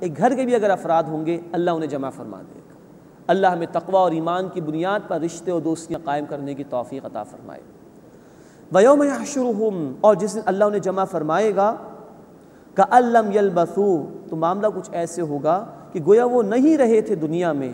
ایک گھر کے بھی اگر افراد ہوں گے اللہ انہیں جمع فرما دے گا۔ اللہ ہمیں تقوی اور ایمان کی بنیاد پر رشتے اور دوستیاں قائم کرنے کی توفیق عطا فرمائے۔ وَيَوْمَ يَحْشُرُهُمْ، اور جس دن اللہ انہیں جمع فرمائے گا، كَأَن لَّمْ يَلْبَثُوا، تو معاملہ کچھ ایسے ہوگا کہ گویا وہ نہیں رہے تھے دنیا میں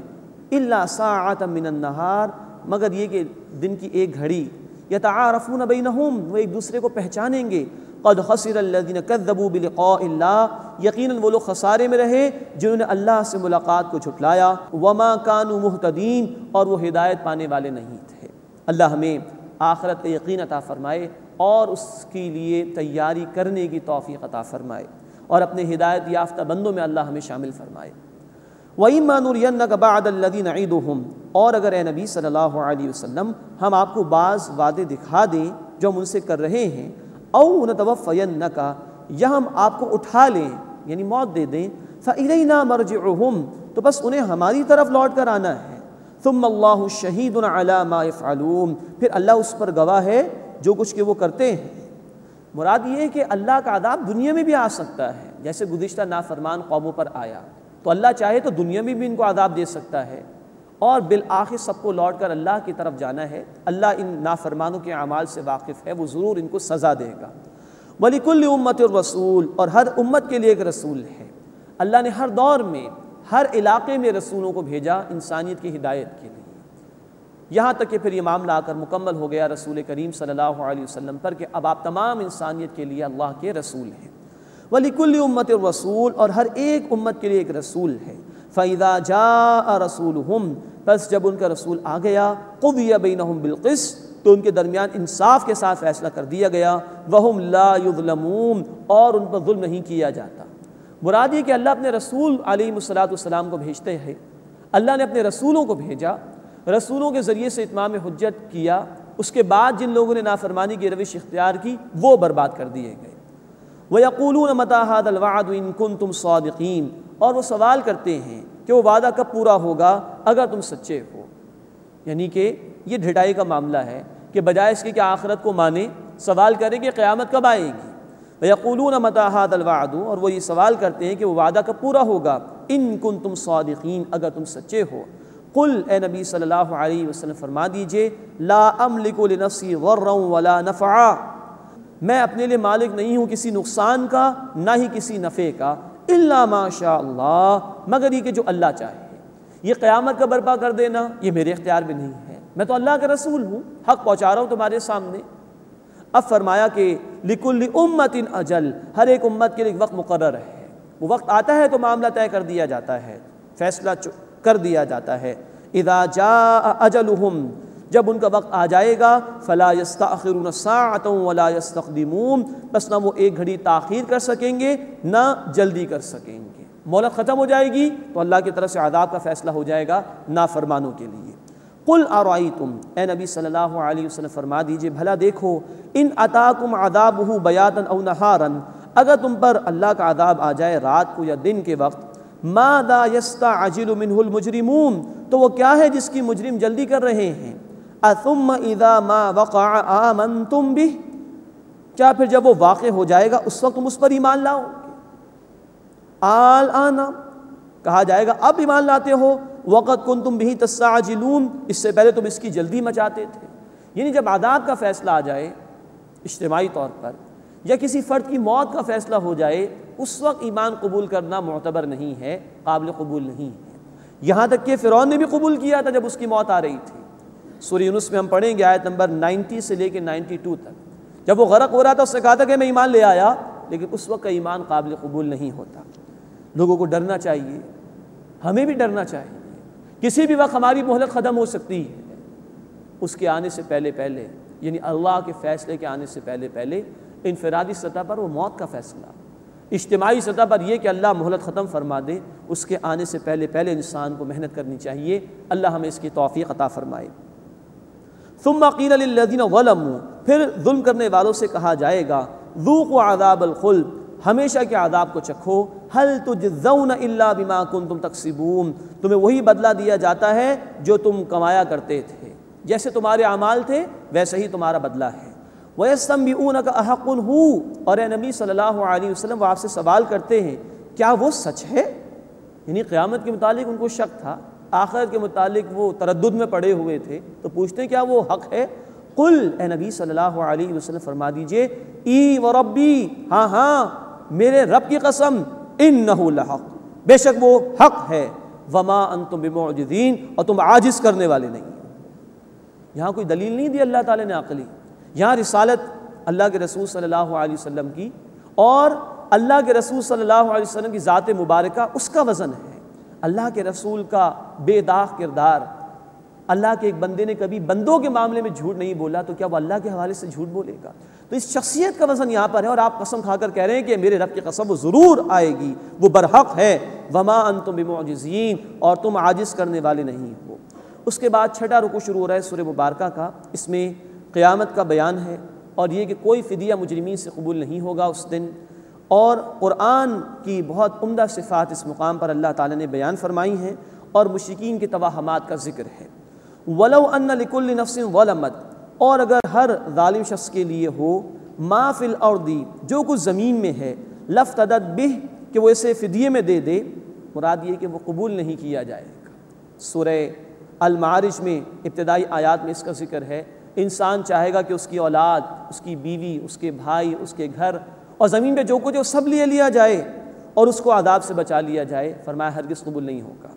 إِلَّا سَاعَةً مِّنَ النَّهَارِ، مگر یہ کہ دن کی ایک گھڑی، يَتَعَارَفُونَ بَيْنَهُمْ، وہ ایک دوسرے کو پہچانیں گے، قَدْ خَسِرَ الَّذِينَ كَذَّبُوا بِلِقَاءِ اللَّهِ، یقیناً وہ لوگ خسارے میں رہے جنہوں نے اللہ سے ملاقات کو جھٹلایا، وَمَا كَانُوا مُهْتَدِينَ، اور وہ ہدایت پانے والے نہیں تھے۔ اللہ ہمیں آخرت کا یقین عطا فرمائے اور اس کے لیے تیاری کرنے کی توفیق عطا فرمائے، اور اپنے ہدایت یافتہ بندوں میں اللہ ہمیں شامل فرمائے۔ وَإِمَّا نُرِيَنَّكَ بَعْضَ الَّذِي نَعِدُهُمْ، اور اگر اے نبی صلی اللہ علیہ وسلم ہم آپ کو بعض وعدے دکھا دیں جو ہم ان سے کر رہے ہیں، او نَتَوَفَّيَنَّكَ، یا ہم آپ کو اٹھا لیں یعنی موت دے دیں، فَإِلَيْنَا مَرْجِعُهُمْ، تو بس انہیں ہماری طرف لوٹ کر آنا ہے، ثُمَّ اللَّهُ شَهِيدٌ عَلَى مَا يَفْعَلُونَ، پھر اللہ اس پر گواہ ہے جو کچھ کہ وہ کرتے ہیں۔ مراد یہ ہے کہ اللہ کا عذاب دنیا میں بھی آ سکتا ہے، جیسے گزشتہ نافرمان قوموں پر آیا، تو اللہ چاہے تو دنیا میں بھی ان کو عذاب دے سکتا ہے، اور بالآخر سب کو لوٹ کر اللہ کی طرف جانا ہے۔ اللہ ان نافرمانوں کے اعمال سے واقف ہے، وہ ضرور ان کو سزا دے گا۔ وَلِكُلِّ أُمَّةٍ رَسُولٌ، اور ہر امت کے لیے ایک رسول ہے۔ اللہ نے ہر دور میں ہر علاقے میں رسولوں کو بھیجا انسانیت کی ہدایت کے لیے، یہاں تک کہ پھر یہ معاملہ آ کر مکمل ہو گیا رسول کریم صلی اللہ علیہ وسلم پر کہ اب آپ تمام انسانیت کے لیے اللہ کے رسول ہیں۔ وَلِكُلِّ أُمَّةٍ رَسُولٌ، اور ہر ایک امت کے لیے ایک رسول ہے۔ فَإِذَا جَاءَ رَسُولُهُمْ، بس جب ان کا رسول آ گیا، قُضِيَ بَيْنَهُمْ بِالْقِسْطِ، تو ان کے درمیان انصاف کے ساتھ فیصلہ کر دیا گیا، وَهُمْ لَا يُظْلَمُونَ، اور ان پر ظلم نہیں کیا جاتا۔ مراد یہ کہ اللہ اپنے رسول علیہ السلام کو بھیجتے ہیں، اللہ نے اپنے رسولوں کو بھیجا، رسولوں کے ذریعے سے اتمام حجت کیا، اس کے بعد جن لوگوں نے نافرمانی کی روش اختیار کی وہ برباد کر دیے گئے۔ وَيَقُولُونَ مَتَىٰ هَٰذَا الْوَعْدُ إِن كُنتُمْ صَادِقِينَ، اور وہ سوال کرتے ہیں کہ وہ وعدہ کب پورا ہوگا اگر تم سچے ہو، یعنی کہ یہ ڈھٹائی کا معاملہ ہے کہ بجائے اس کے کہ آخرت کو مانے سوال کریں کہ قیامت کب آئے گی۔ وَيَقُولُونَ مَتَىٰ هَٰذَا الْوَعْدُ، اور وہ یہ سوال کرتے ہیں کہ وہ وعدہ کب پورا ہوگا، إِن كُنتُمْ صَادِقِينَ، اگر تم سچے ہو۔ قل، اے نبی صلی اللہ علیہ وسلم فرما دیجئے، لا املک لنفسی ضرا ولا نفعا، میں اپنے لیے مالک نہیں ہوں کسی نقصان کا نہ ہی کسی نفع کا، الا ما شاء اللہ، مگر یہ کہ جو اللہ چاہے۔ یہ قیامت کا برپا کر دینا یہ میرے اختیار میں نہیں ہے، میں تو اللہ کا رسول ہوں، حق پہنچا رہا ہوں تمہارے سامنے۔ اب فرمایا کہ لکل امت اجل، ہر ایک امت کے لیے ایک وقت مقرر ہے، وہ وقت آتا ہے تو معاملہ طے کر دیا جاتا ہے، فیصلہ کر دیا جاتا ہے۔ اذا جاء اجلهم، جب ان کا وقت آ جائے گا، فلا يستأخرون ساعة ولا يستقدمون، بس نہ وہ ایک گھڑی تاخیر کر سکیں گے نہ جلدی کر سکیں گے۔ مہلت ختم ہو جائے گی تو اللہ کی طرف سے عذاب کا فیصلہ ہو جائے گا نافرمانوں کے لیے۔ قل ارأیتم، اے نبی صلی اللہ علیہ وسلم فرما دیجئے بھلا دیکھو، ان اتاکم عذابہ بیاتا او نہارا، اگر تم پر اللہ کا عذاب آ جائے رات کو یا دن کے وقت، ماذا یستعجل منہ المجرمون، تو وہ کیا ہے جس کی مجرم جلدی کر رہے ہیں۔ اثم اذا ما وقع آمنتم بہ، کیا پھر جب وہ واقع ہو جائے گا اس وقت تم اس پر ایمان لاؤ گے۔ الآن کہا جائے گا اب ایمان لاتے ہو، وقت کنتم بہ تستعجلون، اس سے پہلے تم اس کی جلدی مچاتے تھے۔ یعنی جب عذاب کا فیصلہ آ جائے اجتماعی طور پر یا کسی فرد کی موت کا فیصلہ ہو جائے، اس وقت ایمان قبول کرنا معتبر نہیں ہے، قابل قبول نہیں ہے۔ یہاں تک کہ فرعون نے بھی قبول کیا تھا جب اس کی موت آ رہی تھی۔ سورہ یونس میں ہم پڑھیں گے آیت نمبر 90 سے لے کے 92 تک، جب وہ غرق ہو رہا تھا اس نے کہا تھا کہ میں ایمان لے آیا، لیکن اس وقت کا ایمان قابل قبول نہیں ہوتا۔ لوگوں کو ڈرنا چاہیے، ہمیں بھی ڈرنا چاہیے، کسی بھی وقت ہماری مہلت ختم ہو سکتی ہے، اس کے آنے سے پہلے پہلے، یعنی اللہ کے فیصلے کے آنے سے پہلے پہلے انفرادی سطح پر وہ موت کا فیصلہ، اجتماعی سطح پر یہ کہ اللہ مہلت ختم فرما دے، اس کے آنے سے پہلے پہلے انسان کو محنت کرنی چاہیے۔ اللہ ہمیں اس کی توفیق عطا فرمائے۔ ثم قیل للذین ظلموا، پھر ظلم کرنے والوں سے کہا جائے گا، ذوقوا عذاب الخلد، ہمیشہ کے عذاب کو چکھو، هل تجزون الا بما کنتم تکسبون، تمہیں وہی بدلہ دیا جاتا ہے جو تم کمایا کرتے تھے، جیسے تمہارے اعمال تھے ویسے ہی تمہارا بدلہ ہے۔ وَيَسْتَنبِئُونَكَ أَحَقٌ هُوَ، اور اے نبی صلی اللہ علیہ وسلم وہ آپ سے سوال کرتے ہیں کیا وہ سچ ہے، یعنی قیامت کے متعلق ان کو شک تھا، آخرت کے متعلق وہ تردد میں پڑے ہوئے تھے، تو پوچھتے ہیں کیا وہ حق ہے؟ قل، اے نبی صلی اللہ علیہ وسلم فرما دیجئے، ای و ربی، ہاں ہاں میرے رب کی قسم، انہ لحق، بے شک وہ حق ہے، وما انتم بمعجزین، اور تم عاجز کرنے والے نہیں۔ یہاں کوئی دلیل نہیں دی اللہ تعالیٰ نے عقلی، یہاں رسالت اللہ کے رسول صلی اللہ علیہ وسلم کی اور اللہ کے رسول صلی اللہ علیہ وسلم کی ذات مبارکہ اس کا وزن ہے۔ اللہ کے رسول کا بے داغ کردار، اللہ کے ایک بندے نے کبھی بندوں کے معاملے میں جھوٹ نہیں بولا، تو کیا وہ اللہ کے حوالے سے جھوٹ بولے گا؟ تو اس شخصیت کا وزن یہاں پر ہے، اور آپ قسم کھا کر کہہ رہے ہیں کہ میرے رب کی قسم وہ ضرور آئے گی، وہ برحق ہے، وما انتم بمعجزین، اور تم عاجز کرنے والے نہیں ہو۔ اس کے بعد چھٹا رکوع شروع ہو رہا ہے سورہ مبارکہ کا، اس میں قیامت کا بیان ہے، اور یہ کہ کوئی فدیہ مجرمین سے قبول نہیں ہوگا اس دن، اور قرآن کی بہت عمدہ صفات اس مقام پر اللہ تعالیٰ نے بیان فرمائی ہیں، اور مشرکین کے توہمات کا ذکر ہے۔ وَلَوْ أَنَّ لِكُلِّ نَفْسٍ ظَلَمَتْ، اور اگر ہر ظالم شخص کے لیے ہو مَا فِي الْأَرْضِ، جو کچھ زمین میں ہے، لَافْتَدَتْ بِهِ، کہ وہ اسے فدیے میں دے دے، مراد یہ کہ وہ قبول نہیں کیا جائے گا۔ سورہ المعارج میں ابتدائی آیات میں اس کا ذکر ہے، انسان چاہے گا کہ اس کی اولاد، اس کی بیوی، اس کے بھائی، اس کے گھر اور زمین پہ جو کچھ ہے وہ سب لیا جائے اور اس کو عذاب سے بچا لیا جائے، فرمایا ہرگز قبول نہیں ہوگا۔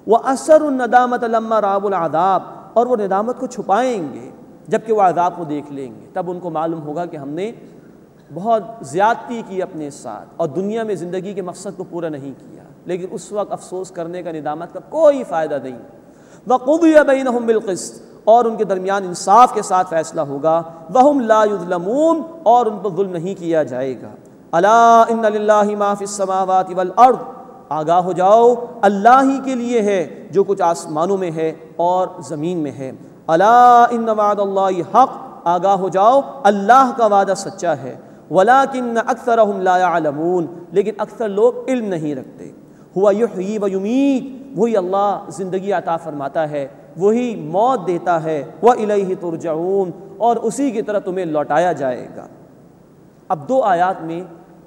وَأَسَرُّ النَّدَامَةَ لَمَّا رَأَوُا الْعَذَابَ، اور وہ ندامت کو چھپائیں گے جبکہ وہ عذاب کو دیکھ لیں گے، تب ان کو معلوم ہوگا کہ ہم نے بہت زیادتی کی اپنے ساتھ اور دنیا میں زندگی کے مقصد کو پورا نہیں کیا، لیکن اس وقت افسوس کرنے کا، ندامت کا کوئی فائدہ نہیں۔ وَقُضِيَ بَيْنَهُم بِالْقِسْطِ، اور ان کے درمیان انصاف کے ساتھ فیصلہ ہوگا۔ وَهُمْ لَا يُظْلَمُونَ، اور ان پر ظلم نہیں کیا جائے گا۔ أَلَا إِنَّ لِلَّهِ مَا فِي السَّمَاوَاتِ وَالْأَرْضِ، آگاہ ہو جاؤ اللہ ہی کے لیے ہے جو کچھ آسمانوں میں ہے اور زمین میں ہے۔ أَلَا إِنَّ وَعْدَ اللَّهِ حق، آگاہ ہو جاؤ اللہ کا وعدہ سچا ہے۔ وَلَكِنَّ أَكْثَرَهُمْ لَا يَعْلَمُونَ، لیکن اکثر لوگ علم نہیں رکھتے۔ هُوَ يُحْيِي وَيُمِيتُ، وہی اللہ زندگی عطا فرماتا ہے، وہی موت دیتا ہے۔ وَإِلَيْهِ تُرْجَعُونَ، اور اسی کی طرف تمہیں لوٹایا جائے گا۔ اب دو آیات میں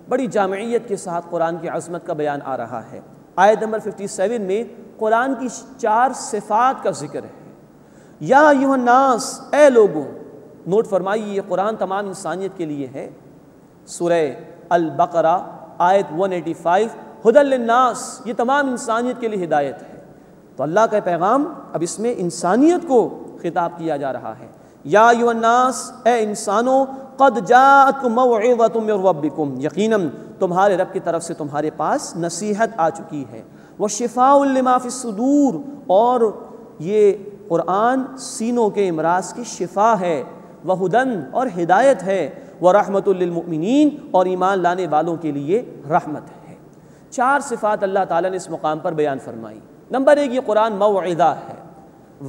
بڑی جامعیت کے ساتھ قرآن کی عظمت کا بیان آ رہا ہے۔ آیت نمبر 57 میں قرآن کی 4 صفات کا ذکر ہے۔ یا ایھا الناس، اے لوگوں، نوٹ فرمائیے یہ قرآن تمام انسانیت کے لیے ہے۔ سورہ البقرہ آیت 185، ھدی للناس، یہ تمام انسانیت کے لیے ہدایت ہے۔ تو اللہ کا پیغام اب اس میں انسانیت کو خطاب کیا جا رہا ہے۔ یا ایھا الناس، اے انسانوں، قد جاءتکم موعظۃ من ربکم، یقیناً تمہارے رب کی طرف سے تمہارے پاس نصیحت آ چکی ہے۔ وشفاء لما فی الصدور، اور یہ قرآن سینوں کے امراض کی شفا ہے۔ وہدن، اور ہدایت ہے۔ ورحمۃ للمؤمنین، اور ایمان لانے والوں کے لیے رحمت ہے۔ 4 صفات اللہ تعالیٰ نے اس مقام پر بیان فرمائی۔ نمبر 1، یہ قرآن موعظہ ہے۔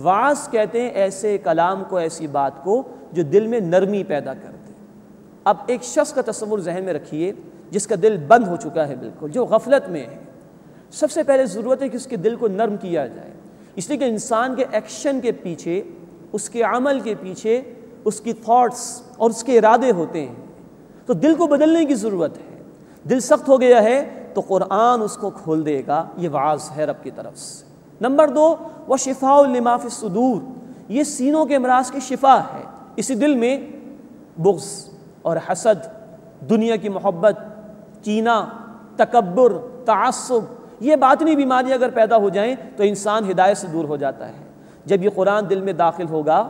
وعظ کہتے ہیں ایسے کلام کو، ایسی بات کو جو دل میں نرمی پیدا کر دے۔ اب ایک شخص کا تصور ذہن میں رکھیے جس کا دل بند ہو چکا ہے، بالکل جو غفلت میں ہے۔ سب سے پہلے ضرورت ہے کہ اس کے دل کو نرم کیا جائے، اس لیے کہ انسان کے ایکشن کے پیچھے، اس کے عمل کے پیچھے اس کی تھاٹس اور اس کے ارادے ہوتے ہیں، تو دل کو بدلنے کی ضرورت ہے۔ دل سخت ہو گیا ہے تو قرآن اس کو کھول دے گا، یہ وعظ ہے رب کی طرف سے۔ نمبر 2، وشفاء لما فی الصدور، یہ سینوں کے امراض کی شفا ہے۔ اسی دل میں بغض اور حسد، دنیا کی محبت، کینہ، تکبر، تعصب، یہ باطنی بیماری اگر پیدا ہو جائیں تو انسان ہدایت سے دور ہو جاتا ہے۔ جب یہ قرآن دل میں داخل ہوگا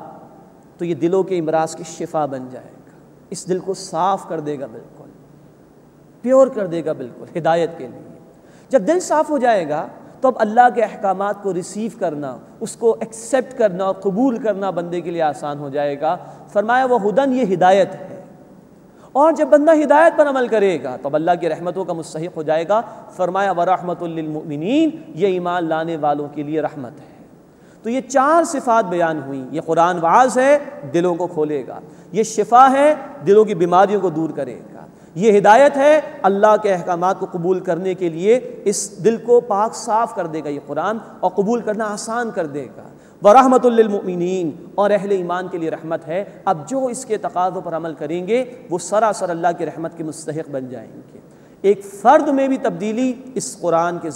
تو یہ دلوں کے امراض کی شفا بن جائے گا، اس دل کو صاف کر دے گا، بالکل پیور کر دے گا، بالکل ہدایت کے لیے۔ جب دل صاف ہو جائے گا تو اب اللہ کے احکامات کو ریسیو کرنا، اس کو ایکسیپٹ کرنا اور قبول کرنا بندے کے لیے آسان ہو جائے گا۔ فرمایا وہ ہدن، یہ ہدایت ہے، اور جب بندہ ہدایت پر عمل کرے گا تو اب اللہ کی رحمتوں کا مستحق ہو جائے گا۔ فرمایا ورحمۃ للمؤمنین، یہ ایمان لانے والوں کے لیے رحمت ہے۔ تو یہ 4 صفات بیان ہوئیں۔ یہ قرآن وعظ ہے، دلوں کو کھولے گا۔ یہ شفا ہے، دلوں کی بیماریوں کو دور کرے گا۔ یہ ہدایت ہے، اللہ کے احکامات کو قبول کرنے کے لیے اس دل کو پاک صاف کر دے گا یہ قرآن، اور قبول کرنا آسان کر دے گا۔ ورحمۃ للمؤمنین، اور اہل ایمان کے لیے رحمت ہے۔ اب جو اس کے تقاضوں پر عمل کریں گے وہ سراسر اللہ کی رحمت کے مستحق بن جائیں گے۔ ایک فرد میں بھی تبدیلی اس قرآن کے